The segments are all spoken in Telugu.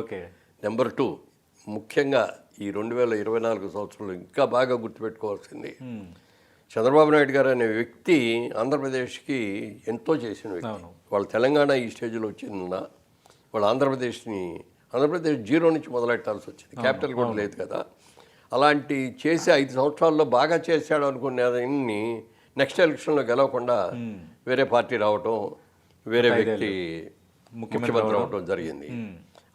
ఓకే. నెంబర్ 2 ముఖ్యంగా ఈ 2024 సంవత్సరంలో ఇంకా బాగా గుర్తుపెట్టుకోవాల్సింది చంద్రబాబు నాయుడు గారు అనే వ్యక్తి ఆంధ్రప్రదేశ్కి ఎంతో చేసిన వ్యక్తి. అవును. వాళ్ళు తెలంగాణ ఈ స్టేజ్లో వచ్చిందన్న వాళ్ళు ఆంధ్రప్రదేశ్ జీరో నుంచి మొదలెట్టాల్సి వచ్చింది. క్యాపిటల్ కూడా లేదు కదా. అలాంటి చేసి 5 సంవత్సరాల్లో బాగా చేశాడు అనుకునేదాన్ని నెక్స్ట్ ఎలక్షన్లో గెలవకుండా వేరే పార్టీ రావటం, వేరే వ్యక్తి ముఖ్యమంత్రి అవటం జరిగింది.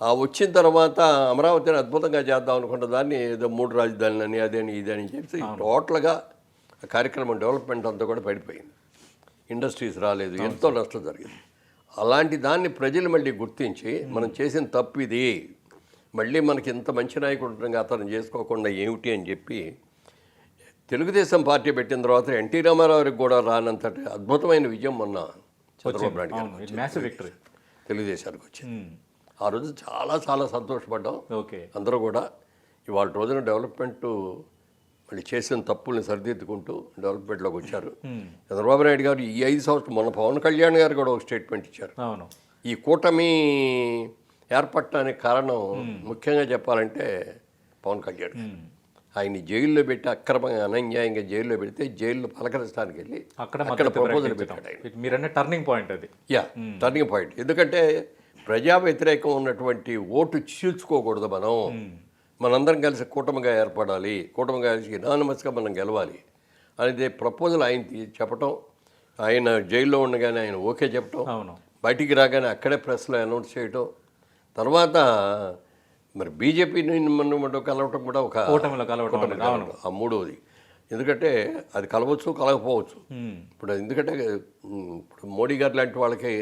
ఆ వచ్చిన తర్వాత అమరావతిని అద్భుతంగా చేద్దాం అనుకున్న దాన్ని ఏదో 3 రాజధానులని అదేని ఇదని చెప్పి టోటల్గా ఆ కార్యక్రమం డెవలప్మెంట్ అంతా కూడా పడిపోయింది. ఇండస్ట్రీస్ రాలేదు, ఎంతో నష్టం జరిగింది. అలాంటి దాన్ని ప్రజలు మళ్ళీ గుర్తించి మనం చేసిన తప్పు ఇది, మళ్ళీ మనకి ఇంత మంచి నాయకుడు అతను చేసుకోకుండా ఏమిటి అని చెప్పి తెలుగుదేశం పార్టీ పెట్టిన తర్వాత ఎన్టీ రామారావుకి కూడా రానంతటి అద్భుతమైన విజయం మొన్న చంద్రబాబు నాయుడు గారు తెలుగుదేశానికి వచ్చింది. ఆ రోజు చాలా చాలా సంతోషపడ్డాం. ఓకే. అందరూ కూడా ఇవాళ రోజున డెవలప్మెంట్ మళ్ళీ చేసిన తప్పుల్ని సరిదిద్దుకుంటూ డెవలప్మెంట్లోకి వచ్చారు. చంద్రబాబు నాయుడు గారు ఈ 5 సంవత్సరాలు మొన్న పవన్ కళ్యాణ్ గారు కూడా ఒక స్టేట్మెంట్ ఇచ్చారు. అవును. ఈ కూటమి ఏర్పడటానికి కారణం ముఖ్యంగా చెప్పాలంటే పవన్ కళ్యాణ్. ఆయన్ని జైల్లో పెట్టి అక్రమంగా అన్యాయంగా జైల్లో పెడితే జైల్లో పలకరించడానికి వెళ్ళి అక్కడ ప్రపోజల్ పెట్టాడు ఆయన. మీరన్న టర్నింగ్ పాయింట్ అది. Turning point. ఎందుకంటే ప్రజా వ్యతిరేకం ఉన్నటువంటి ఓటు చీల్చుకోకూడదు. మనందరం కలిసి కూటమిగా ఏర్పడాలి, కూటమిగా కలిసి యునానిమస్గా మనం గెలవాలి అనేది ప్రపోజల్ ఆయన చెప్పటం, ఆయన జైల్లో ఉండగానే ఆయన ఓకే చెప్పటం, బయటికి రాగానే అక్కడే ప్రెస్లో అనౌన్స్ చేయటం, తర్వాత మరి బీజేపీని కలవటం కూడా ఒక ఆ మూడవది. ఎందుకంటే అది కలవచ్చు కలగపోవచ్చు. ఇప్పుడు ఎందుకంటే ఇప్పుడు మోడీ గారు లాంటి వాళ్ళకి